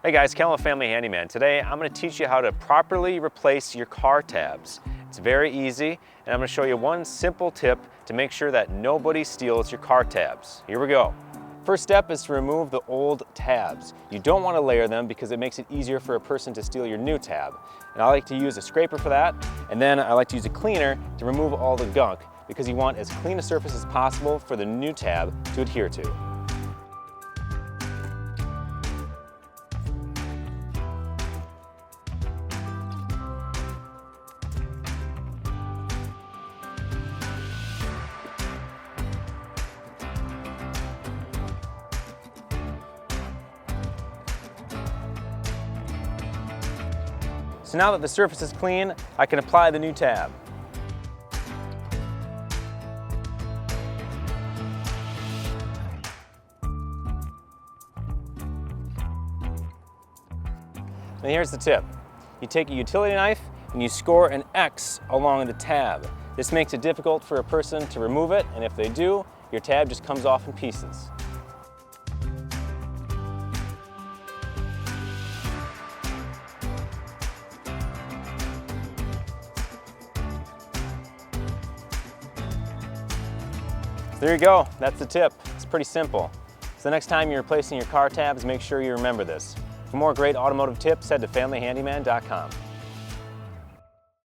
Hey guys, Ken with Family Handyman. Today I'm going to teach you how to properly replace your car tabs. It's very easy, and I'm going to show you one simple tip to make sure that nobody steals your car tabs. Here we go. First step is to remove the old tabs. You don't want to layer them because it makes it easier for a person to steal your new tab. And I like to use a scraper for that, and then I like to use a cleaner to remove all the gunk because you want as clean a surface as possible for the new tab to adhere to. So now that the surface is clean, I can apply the new tab. And here's the tip. You take a utility knife and you score an X along the tab. This makes it difficult for a person to remove it, and if they do, your tab just comes off in pieces. There you go, that's the tip. It's pretty simple. So the next time you're replacing your car tabs, make sure you remember this. For more great automotive tips, head to FamilyHandyman.com.